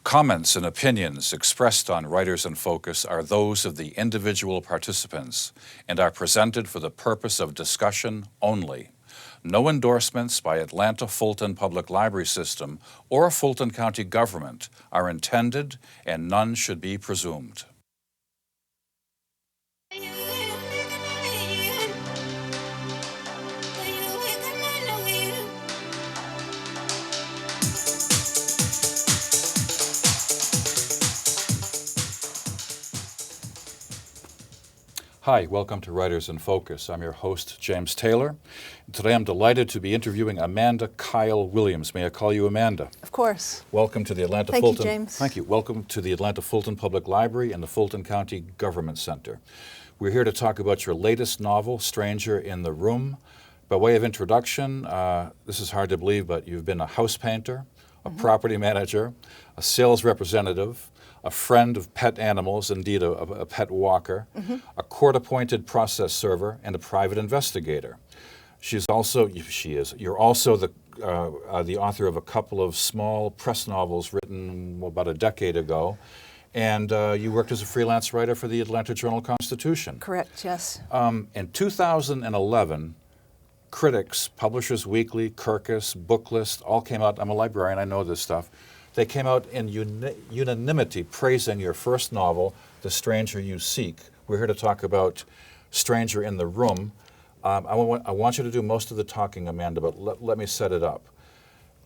Comments and opinions expressed on Writers in Focus are those of the individual participants and are presented for the purpose of discussion only. No endorsements by Atlanta Fulton Public Library System or Fulton County government are intended, and none should be presumed. Hi, welcome to Writers in Focus. I'm your host, James Taylor. Today I'm delighted to be interviewing Amanda Kyle Williams. May I call you Amanda? Of course. Welcome to the Atlanta Thank Fulton. you, James. Thank you. Welcome to the Atlanta Fulton Public Library and the Fulton County Government Center. We're here to talk about your latest novel, Stranger in the Room. By way of introduction, this is hard to believe, but you've been a house painter, a property manager, a sales representative, a friend of pet animals, indeed a pet walker, a court-appointed process server, and a private investigator. You're also the author of a couple of small press novels written about a decade ago, and you worked as a freelance writer for the Atlanta Journal-Constitution. Correct, yes. In 2011, critics, Publishers Weekly, Kirkus, Booklist, all came out. I'm a librarian, I know this stuff. They came out in unanimity praising your first novel, The Stranger You Seek. We're here to talk about Stranger in the Room. I want you to do most of the talking, Amanda, but let me set it up.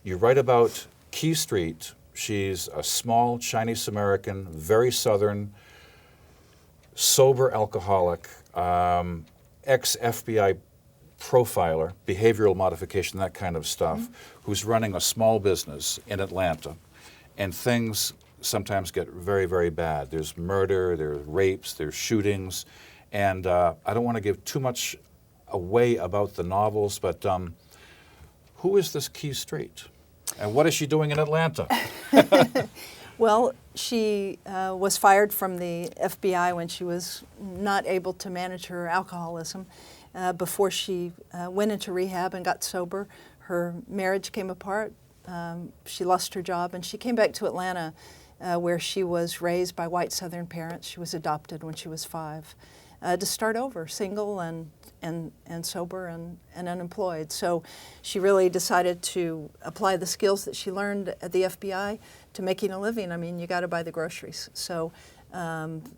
You write about Key Street. She's a small Chinese-American, very Southern, sober alcoholic, ex-FBI profiler, behavioral modification, that kind of stuff, who's running a small business in Atlanta. And things sometimes get very, very bad. There's murder, there's rapes, there's shootings. And I don't want to give too much away about the novels, but who is this Key Street? And what is she doing in Atlanta? Well, she was fired from the FBI when she was not able to manage her alcoholism. Before she went into rehab and got sober, her marriage came apart. She lost her job, and she came back to Atlanta, where she was raised by white Southern parents. She was adopted when she was 5, to start over, single and sober and unemployed. So she really decided to apply the skills that she learned at the FBI to making a living. I mean, you got to buy the groceries. So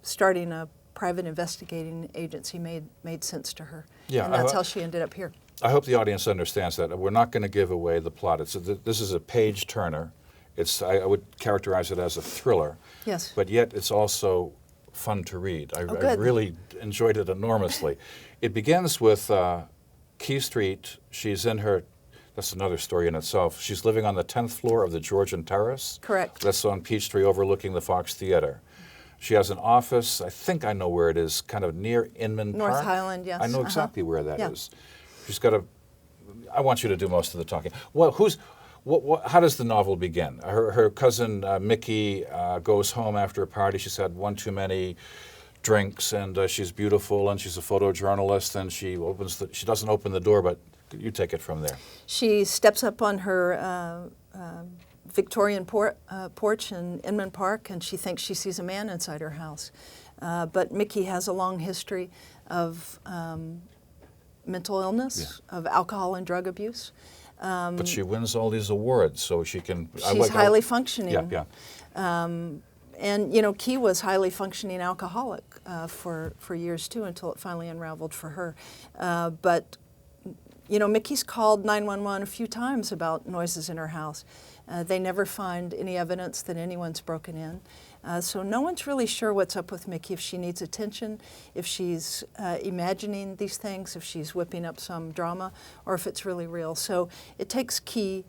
starting a private investigating agency made sense to her. Yeah, and that's how she ended up here. I hope the audience understands that. We're not going to give away the plot. This is a page-turner. I would characterize it as a thriller. Yes. But yet it's also fun to read. I really enjoyed it enormously. It begins with Key Street. She's in her, that's another story in itself. She's living on the 10th floor of the Georgian Terrace. Correct. That's on Peachtree overlooking the Fox Theater. She has an office, I think I know where it is, kind of near Inman Park. North Highland, yes. I know exactly where that is. She's got I want you to do most of the talking. Well, how does the novel begin? Her cousin Mickey goes home after a party. She's had one too many drinks, and she's beautiful, and she's a photojournalist, and she doesn't open the door, but you take it from there. She steps up on her Victorian porch in Inman Park, and she thinks she sees a man inside her house. But Mickey has a long history of mental illness, of alcohol and drug abuse. But she wins all these awards, so she can... She's highly functioning. Yeah. And, you know, Key was highly functioning alcoholic for years, too, until it finally unraveled for her. But, you know, Mickey's called 911 a few times about noises in her house. They never find any evidence that anyone's broken in. So no one's really sure what's up with Mickey, if she needs attention, if she's imagining these things, if she's whipping up some drama, or if it's really real. So it takes Key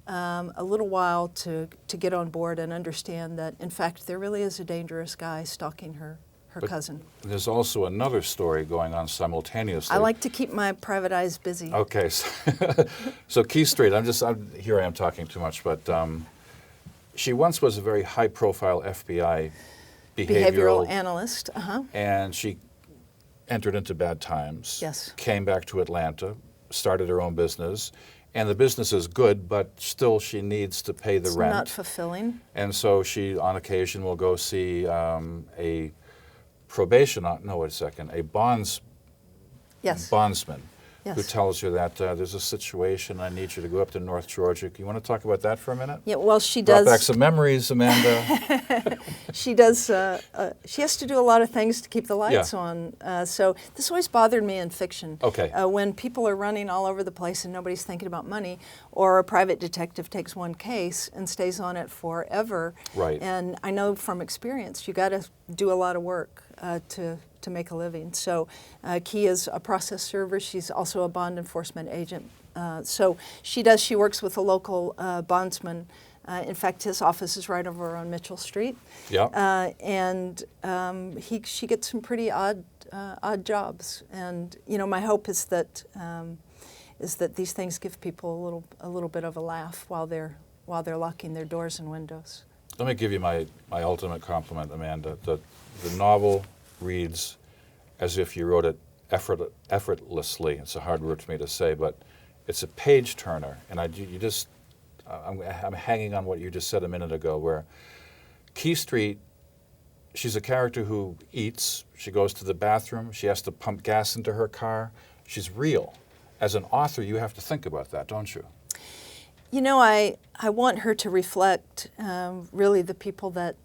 a little while to get on board and understand that, in fact, there really is a dangerous guy stalking her cousin. There's also another story going on simultaneously. I like to keep my private eyes busy. Okay, so Key Street, here I am talking too much, but she once was a very high-profile FBI behavioral analyst, and she entered into bad times. Yes. Came back to Atlanta, started her own business, and the business is good, but still she needs to pay the rent. It's not fulfilling. And so she, on occasion, will go see a probation, no, wait a second, a bondsman who Yes. tells her that there's a situation, I need you to go up to North Georgia. You want to talk about that for a minute? Yeah, well, she Brought does. back some memories, Amanda. She does. She has to do a lot of things to keep the lights Yeah. on. So this always bothered me in fiction. Okay. When people are running all over the place and nobody's thinking about money, or a private detective takes one case and stays on it forever. Right. And I know from experience, you got to do a lot of work to make a living. So Key is a process server. She's also a bond enforcement agent. So she works with a local bondsman. In fact, his office is right over on Mitchell Street. Yeah. And she gets some pretty odd jobs. And my hope is that these things give people a little bit of a laugh while they're locking their doors and windows. Let me give you my ultimate compliment, Amanda. The novel reads as if you wrote it effortlessly. It's a hard word for me to say, but it's a page turner. And I'm hanging on what you just said a minute ago, where Key Street, she's a character who eats, she goes to the bathroom, she has to pump gas into her car. She's real. As an author, you have to think about that, don't you? I want her to reflect really the people that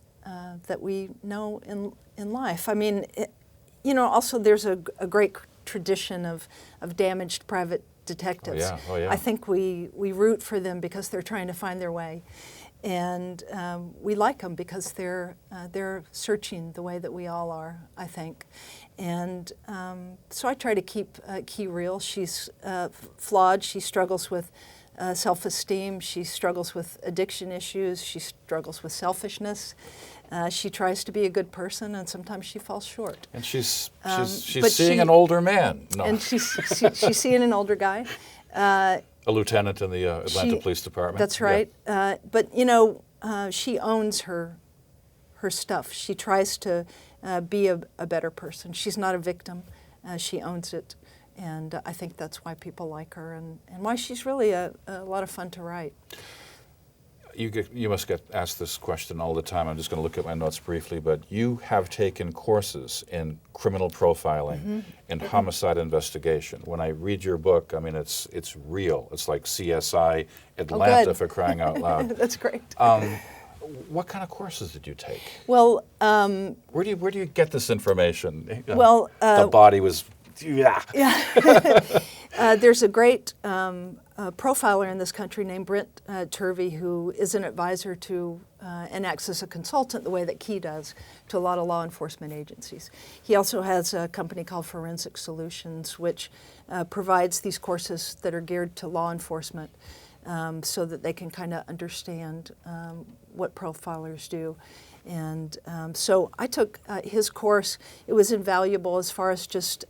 we know in life. I mean, also there's a great tradition of damaged private detectives. Oh yeah. I think we root for them because they're trying to find their way, and we like them because they're searching the way that we all are, I think. And so I try to keep Key real. She's flawed. She struggles with self-esteem. She struggles with addiction issues. She struggles with selfishness. She tries to be a good person, and sometimes she falls short. And she's but seeing an older man. No. And she's seeing an older guy. A lieutenant in the Atlanta Police Department. That's right. Yeah. But she owns her stuff. She tries to be a better person. She's not a victim. She owns it. And I think that's why people like her, and why she's really a lot of fun to write. You must get asked this question all the time. I'm just going to look at my notes briefly, but you have taken courses in criminal profiling and homicide investigation. When I read your book, I mean, it's real. It's like CSI Atlanta, for crying out loud. That's great. What kind of courses did you take? Well, where do you get this information? Well, the body was. Yeah. There's a great profiler in this country named Brent Turvey, who is an advisor to and acts as a consultant the way that Key does to a lot of law enforcement agencies. He also has a company called Forensic Solutions, which provides these courses that are geared to law enforcement so that they can kind of understand what profilers do. And so I took his course. It was invaluable as far as just,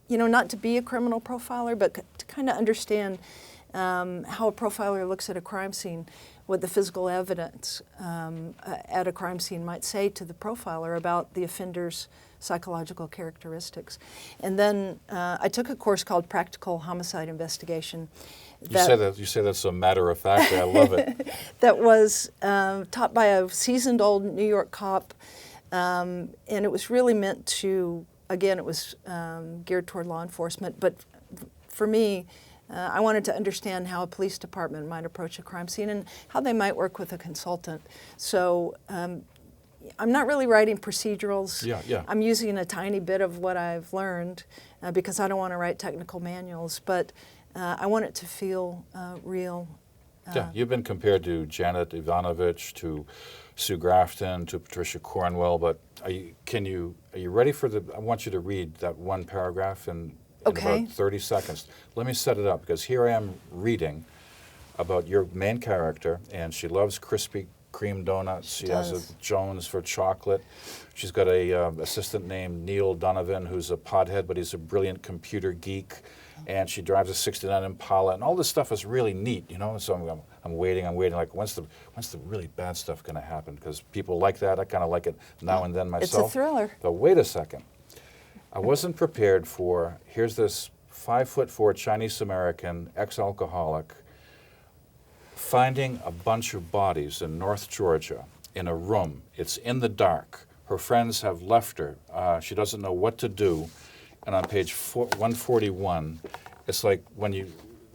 not to be a criminal profiler, but to kind of understand how a profiler looks at a crime scene, what the physical evidence at a crime scene might say to the profiler about the offender's psychological characteristics. And then I took a course called Practical Homicide Investigation. You say that so matter of factly. I love it. That was taught by a seasoned old New York cop, and it was really meant to, again, it was geared toward law enforcement, but for me, I wanted to understand how a police department might approach a crime scene and how they might work with a consultant. So I'm not really writing procedurals. Yeah. I'm using a tiny bit of what I've learned because I don't want to write technical manuals, but I want it to feel real. Yeah, you've been compared to Janet Ivanovich, to Sue Grafton, to Patricia Cornwell, but are you ready for I want you to read that one paragraph in about 30 seconds. Let me set it up, because here I am reading about your main character, and she loves Krispy Kreme donuts. She has a Jones for chocolate. She's got a assistant named Neil Donovan, who's a pothead, but he's a brilliant computer geek. And she drives a '69 Impala, and all this stuff is really neat, So I'm waiting. Like, when's the really bad stuff going to happen? Because people like that. I kind of like it now and then myself. It's a thriller. But wait a second. I wasn't prepared for. Here's this 5'4" Chinese American, ex-alcoholic, finding a bunch of bodies in North Georgia in a room. It's in the dark. Her friends have left her. She doesn't know what to do. And on page 141, it's like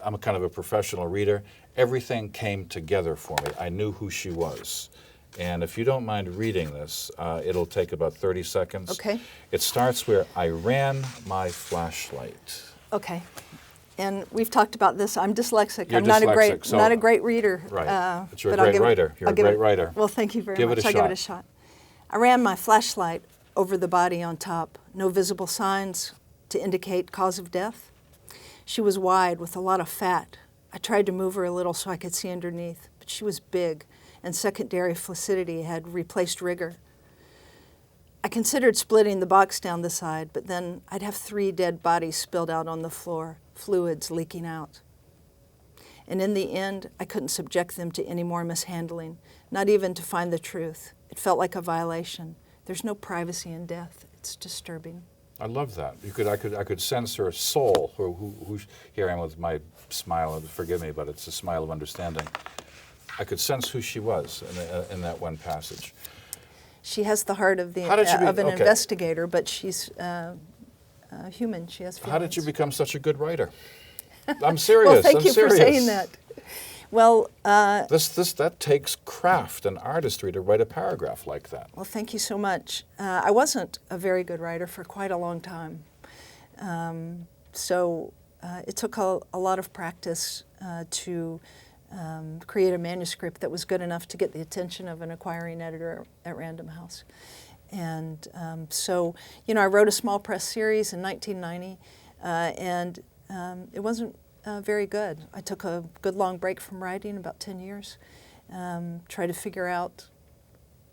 I'm a kind of a professional reader, everything came together for me. I knew who she was. And if you don't mind reading this, it'll take about 30 seconds. Okay. It starts where I ran my flashlight. Okay. And we've talked about this. I'm dyslexic. You're I'm not dyslexic, so- not a great reader. Right. But you're a I'll great give it- writer. You're I'll a give great it- writer. Well, thank you very Give much. it a I'll give it shot. a shot. I ran my flashlight over the body on top. No visible signs to indicate cause of death. She was wide with a lot of fat. I tried to move her a little so I could see underneath, but she was big, and secondary flaccidity had replaced rigor. I considered splitting the box down the side, but then I'd have 3 dead bodies spilled out on the floor, fluids leaking out. And in the end, I couldn't subject them to any more mishandling, not even to find the truth. It felt like a violation. There's no privacy in death. It's disturbing. I love that. I could sense her soul. Who here I am with my smile. Forgive me, but it's a smile of understanding. I could sense who she was in that one passage. She has the heart of an okay. investigator, but she's human. She has feelings. How did you become such a good writer? I'm serious. Well, thank I'm you serious. for saying that. Well, that takes craft and artistry to write a paragraph like that. well, thank you so much. I wasn't a very good writer for quite a long time. So it took a lot of practice to create a manuscript that was good enough to get the attention of an acquiring editor at Random House. And so, I wrote a small press series in 1990, and it wasn't very good. I took a good long break from writing, about 10 years, tried to figure out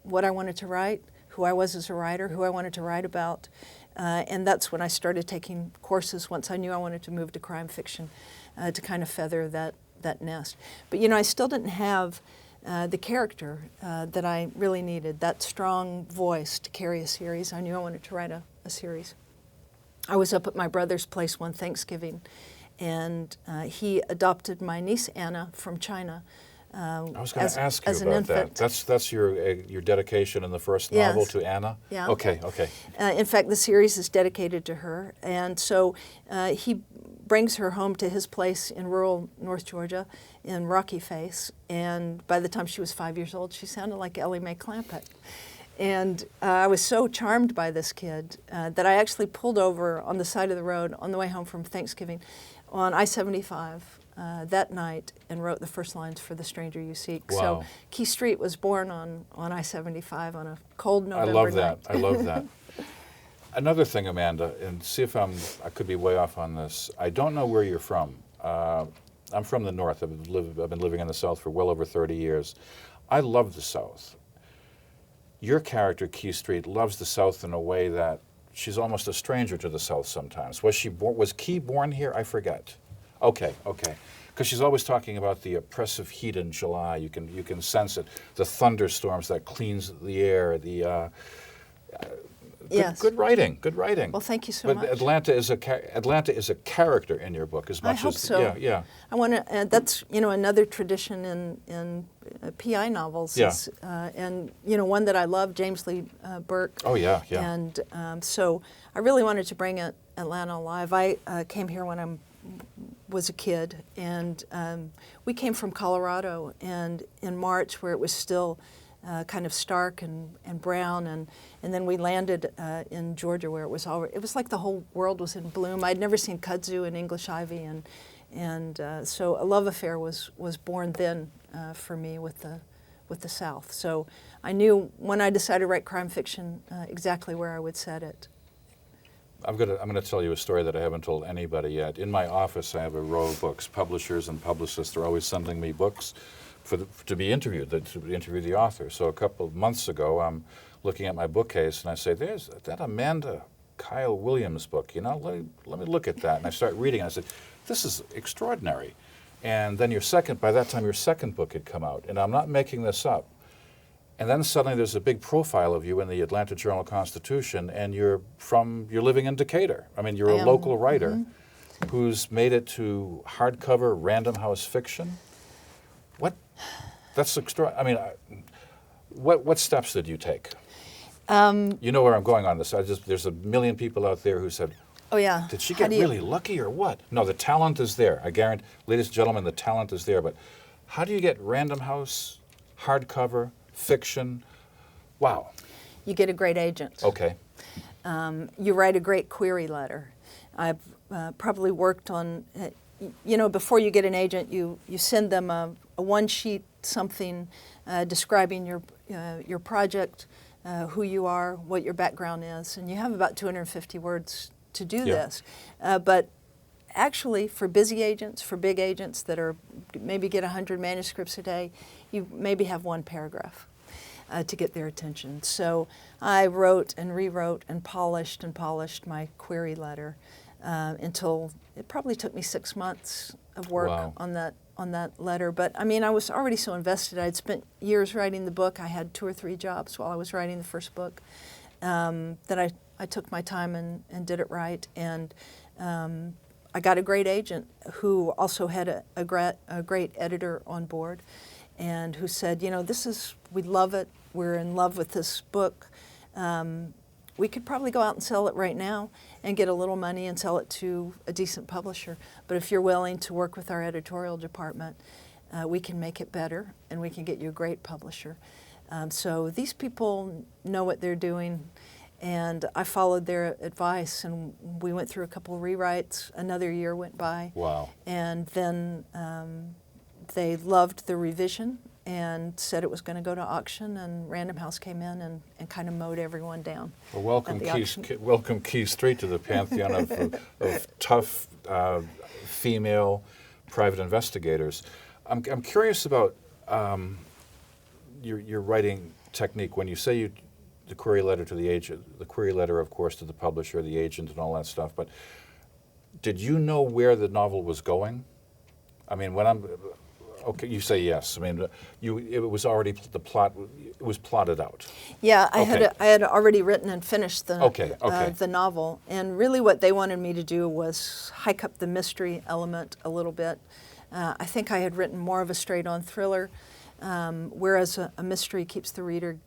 what I wanted to write, who I was as a writer, who I wanted to write about, and that's when I started taking courses once I knew I wanted to move to crime fiction to kind of feather that nest. But I still didn't have the character that I really needed, that strong voice to carry a series. I knew I wanted to write a series. I was up at my brother's place one Thanksgiving, and he adopted my niece Anna from China. I was going to ask you as an about infant. that. That's your dedication in the first Yes. novel to Anna? Yeah. Okay. In fact, the series is dedicated to her, and so he brings her home to his place in rural North Georgia in Rocky Face, and by the time she was 5 years old, she sounded like Ellie Mae Clampett. And I was so charmed by this kid that I actually pulled over on the side of the road on the way home from Thanksgiving on I-75 that night and wrote the first lines for The Stranger You Seek. Wow. So Key Street was born on I-75 on a cold November I love night. that. I love that. Another thing, Amanda, and see if I could be way off on this. I don't know where you're from. I'm from the North. I've been living in the South for well over 30 years. I love the South. Your character, Key Street, loves the South in a way that she's almost a stranger to the South sometimes. Was Key born here? I forget. Okay. Because she's always talking about the oppressive heat in July. You can sense it. The thunderstorms that cleans the air. Yes. Good writing. Good writing. Well, thank you so but much. Atlanta is a character in your book as much I hope as so. Yeah. I want to. That's another tradition in PI novels. Yeah. Is, and one that I love, James Lee Burke. Oh yeah. And so I really wanted to bring Atlanta alive. I came here when I was a kid, and we came from Colorado, and in March where it was still kind of stark and brown, and then we landed in Georgia where it was like the whole world was in bloom. I'd never seen kudzu and English ivy, and so a love affair was born then for me with the South. So I knew when I decided to write crime fiction exactly where I would set it. I'm gonna tell you a story that I haven't told anybody yet. In my office, I have a row of books. Publishers and publicists are always sending me books to be interviewed, to interview the author. So a couple of months ago, I'm looking at my bookcase and I say, "There's that Amanda Kyle Williams book. Let me look at that." And I start reading. And I said, "This is extraordinary." And then by that time, your second book had come out, and I'm not making this up. And then suddenly there's a big profile of you in the Atlanta Journal-Constitution, and you're living in Decatur. I mean, you're a local writer. Mm-hmm. who's made it to hardcover Random House fiction. What? That's extra. I mean, what steps did you take? You know where I'm going on this. There's a million people out there who said, Oh yeah. did she get really lucky or what? No, the talent is there. I guarantee, ladies and gentlemen, the talent is there. But how do you get Random House, hardcover, fiction? Wow. You get a great agent. Okay. You write a great query letter. I've probably worked on, before you get an agent, you send them a one-sheet something describing your project, who you are, what your background is, and you have about 250 words to do this. But actually, for busy agents, for big agents that are maybe get 100 manuscripts a day, you maybe have one paragraph to get their attention. So I wrote and rewrote and polished my query letter until it probably took me 6 months of work on that letter. But I mean, I was already so invested. I'd spent years writing the book. I had 2 or 3 jobs while I was writing the first book that I took my time and did it right. And I got a great agent who also had a great editor on board, and who said, we love it. We're in love with this book. We could probably go out and sell it right now and get a little money and sell it to a decent publisher. But if you're willing to work with our editorial department, we can make it better and we can get you a great publisher. So these people know what they're doing, and I followed their advice, and we went through a couple of rewrites. Another year went by. Wow. And then they loved the revision and said it was going to go to auction, and Random House came in and kind of mowed everyone down. Well, welcome Key Street to the pantheon of tough female private investigators. I'm curious about your writing technique. When you say the query letter to the agent, the query letter, of course, to the publisher, the agent, and all that stuff, but did you know where the novel was going? I mean, okay, you say yes. I mean, it was already the plot. It was plotted out. Yeah, I had already written and finished the novel, and really what they wanted me to do was hike up the mystery element a little bit. I think I had written more of a straight-on thriller, whereas a mystery keeps the reader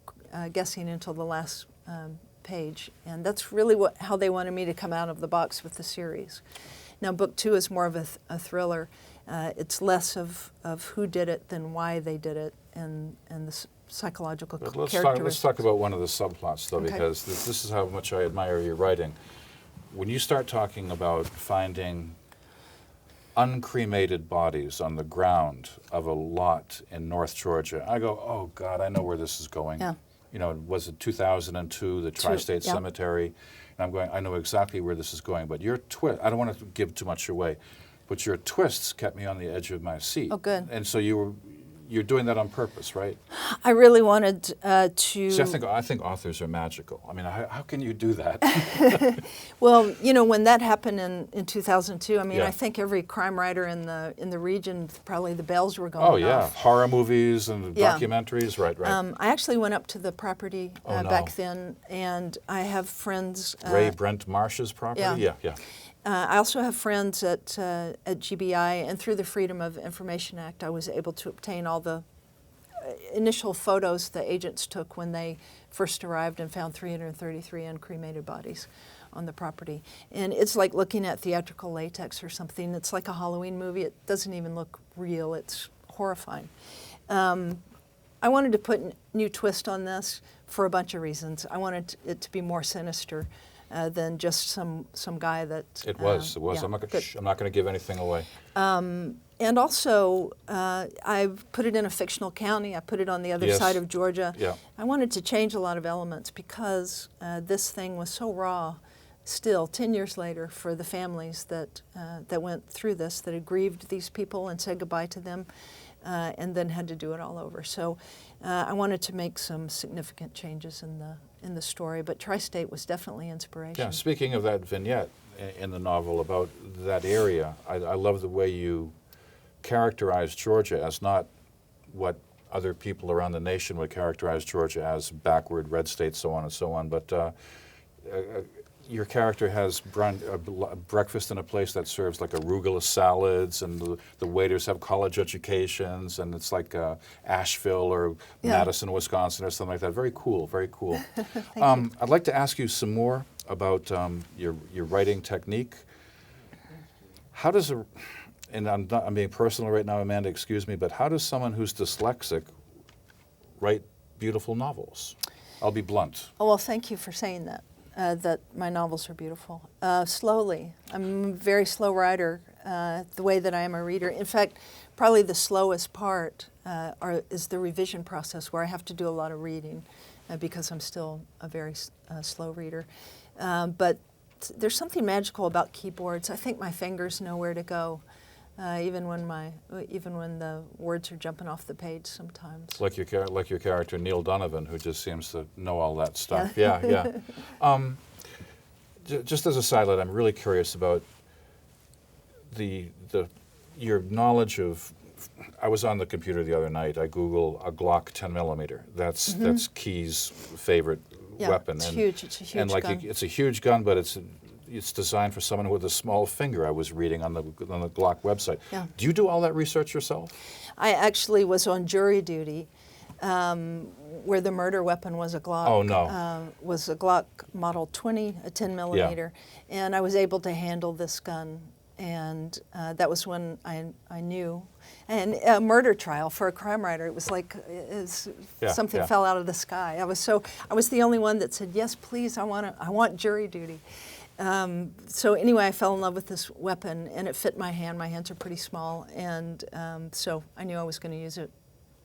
guessing until the last page, and that's really how they wanted me to come out of the box with the series. Now, book 2 is more of a thriller. It's less of who did it than why they did it, and the psychological characteristics. Let's talk about one of the subplots, though, because this is how much I admire your writing. When you start talking about finding uncremated bodies on the ground of a lot in North Georgia, I go, oh, God, I know where this is going. Yeah. Was it 2002, the Tri-State Cemetery? And I'm going, I know exactly where this is going. But your twist, I don't want to give too much away, but your twists kept me on the edge of my seat. Oh, good. And so you're doing that on purpose, right? I really wanted to... See, I think authors are magical. I mean, how can you do that? Well, when that happened in 2002, I mean, I think every crime writer in the region, probably the bells were going off. Oh, yeah. Horror movies and documentaries, right. I actually went up to the property back then, and I have friends... Ray Brent Marsh's property? Yeah. I also have friends at GBI, and through the Freedom of Information Act, I was able to obtain all the initial photos the agents took when they first arrived and found 333 uncremated bodies on the property. And it's like looking at theatrical latex or something. It's like a Halloween movie. It doesn't even look real. It's horrifying. I wanted to put a new twist on this for a bunch of reasons. I wanted it to be more sinister than just some guy that... It was. Yeah, I'm not going to give anything away. And also, I put it in a fictional county. I put it on the other side of Georgia. Yeah. I wanted to change a lot of elements because this thing was so raw still, 10 years later, for the families that went through this, that had grieved these people and said goodbye to them, and then had to do it all over. So I wanted to make some significant changes in the story, but Tri-State was definitely inspiration. Yeah, speaking of that vignette in the novel about that area, I love the way you characterize Georgia as not what other people around the nation would characterize Georgia as, backward, red state, so on and so on, but your character has breakfast in a place that serves like arugula salads, and the waiters have college educations, and it's like Asheville or Madison, Wisconsin, or something like that. Very cool, very cool. Thank you. I'd like to ask you some more about your writing technique. How does and I'm being personal right now, Amanda, excuse me, but how does someone who's dyslexic write beautiful novels? I'll be blunt. Oh, well, thank you for saying that, that my novels are beautiful. Slowly. I'm a very slow writer, the way that I am a reader. In fact, probably the slowest part is the revision process, where I have to do a lot of reading because I'm still a very slow reader. But there's something magical about keyboards. I think my fingers know where to go. Even when the words are jumping off the page sometimes. Like your character Neil Donovan, who just seems to know all that stuff. Yeah. Just as a sidelight, I'm really curious about your knowledge of. I was on the computer the other night. I Google a Glock 10 millimeter. That's Key's favorite weapon. It's huge. It's a huge gun. It's a huge gun, but it's designed for someone with a small finger, I was reading on the Glock website. Yeah. Do you do all that research yourself? I actually was on jury duty where the murder weapon was a Glock. Oh, no. Was a Glock Model 20, a 10 millimeter. Yeah. And I was able to handle this gun. And that was when I knew. And a murder trial for a crime writer, it was like something fell out of the sky. I was the only one that said, yes, please, I want jury duty. So anyway, I fell in love with this weapon, and it fit my hand. My hands are pretty small, and so I knew I was going to use it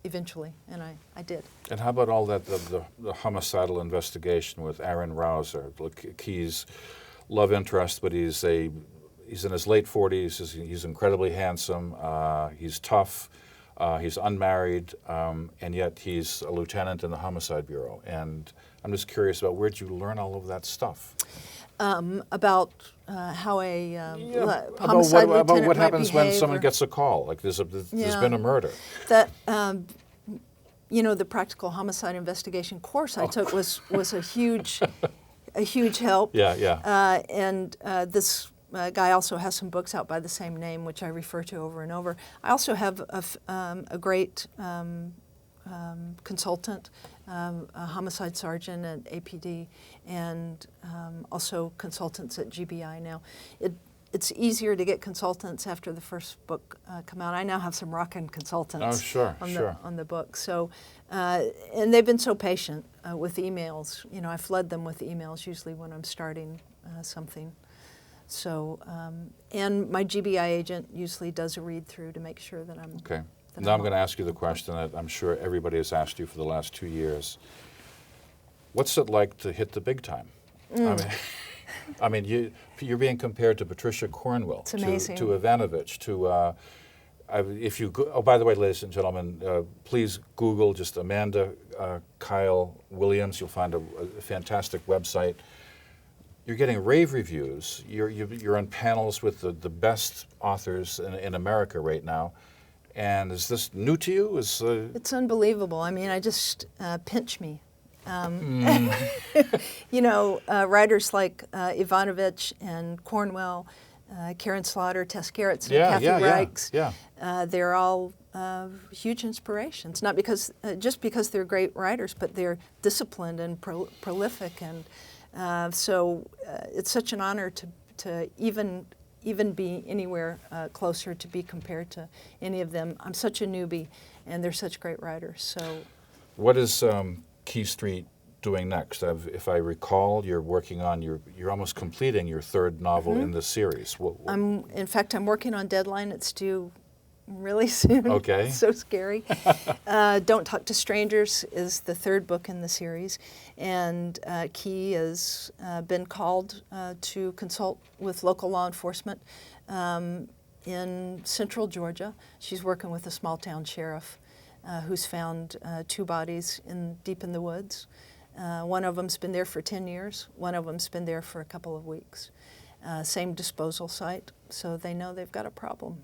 eventually, and I did. And how about all that the homicidal investigation with Aaron Rouser, Key's love interest, but he's in his late 40s. He's incredibly handsome. He's tough. He's unmarried, and yet he's a lieutenant in the Homicide Bureau. And I'm just curious about, where'd you learn all of that stuff? About how a homicide lieutenant about what might happens when behave, someone gets a call, like there's been a murder. That the practical homicide investigation course I took was a huge help. And this guy also has some books out by the same name, which I refer to over and over. I also have a great consultant, a homicide sergeant at APD, and also consultants at GBI now. It's easier to get consultants after the first book come out. I now have some rockin' consultants on the book. So, and they've been so patient with emails. I flood them with emails usually when I'm starting something. So, and my GBI agent usually does a read through to make sure that I'm okay. Now I'm going to ask you the question that I'm sure everybody has asked you for the last 2 years. What's it like to hit the big time? I mean, you're being compared to Patricia Cornwell, it's amazing. to Ivanovich, to by the way, ladies and gentlemen, please Google just Amanda Kyle Williams. You'll find a fantastic website. You're getting rave reviews. You're on panels with the best authors in America right now. And is this new to you? It's unbelievable. I mean, I just pinch me. Writers like Ivanovich and Cornwell, Karen Slaughter, Tess Gerritsen, Kathy Reichs, they're all huge inspirations. Not just because they're great writers, but they're disciplined and prolific, and so it's such an honor to even be anywhere closer, to be compared to any of them. I'm such a newbie, and they're such great writers. So, what is Key Street doing next? If I recall, you're working on you're almost completing your third novel in this series. In fact, I'm working on deadline. It's due really soon. Okay. It's so scary. Don't Talk to Strangers is the third book in the series, and Key has been called to consult with local law enforcement in central Georgia. She's working with a small town sheriff who's found 2 bodies deep in the woods. One of them's been there for 10 years. One of them's been there for a couple of weeks. Same disposal site, so they know they've got a problem.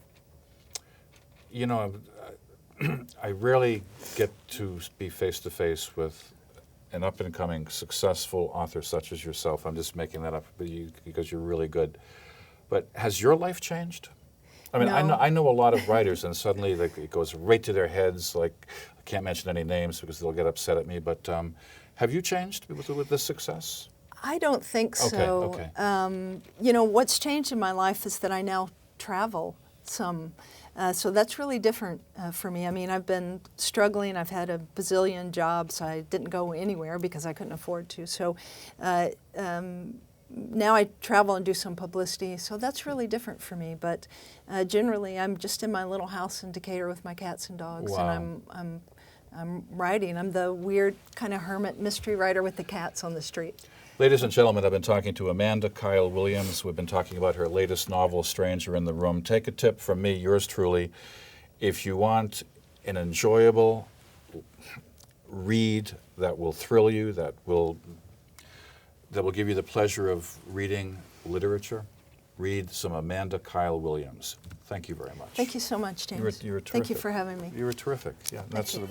I rarely get to be face-to-face with an up-and-coming successful author such as yourself, I'm just making that up because you're really good, but has your life changed? I mean, No. I know a lot of writers, and suddenly it goes right to their heads. Like, I can't mention any names because they'll get upset at me. But have you changed with this success? I don't think so. Okay. You know, what's changed in my life is that I now travel some. So that's really different for me. I mean, I've been struggling. I've had a bazillion jobs. I didn't go anywhere because I couldn't afford to. So now I travel and do some publicity. So that's really different for me. But generally, I'm just in my little house in Decatur with my cats and dogs, Wow. and I'm writing. I'm the weird kind of hermit mystery writer with the cats on the street. Ladies and gentlemen, I've been talking to Amanda Kyle Williams. We've been talking about her latest novel, Stranger in the Room. Take a tip from me, yours truly. If you want an enjoyable read that will thrill you, that will give you the pleasure of reading literature, read some Amanda Kyle Williams. Thank you very much. Thank you so much, James. You were terrific. Thank you for having me. You were terrific. Yeah, that's. you.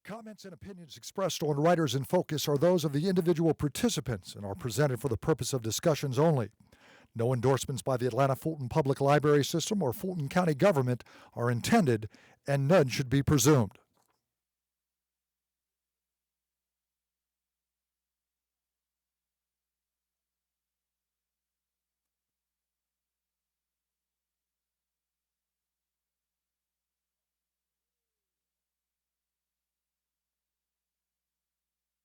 Comments and opinions expressed on Writers in Focus are those of the individual participants and are presented for the purpose of discussions only. No endorsements by the Atlanta Fulton Public Library System or Fulton County government are intended, and none should be presumed.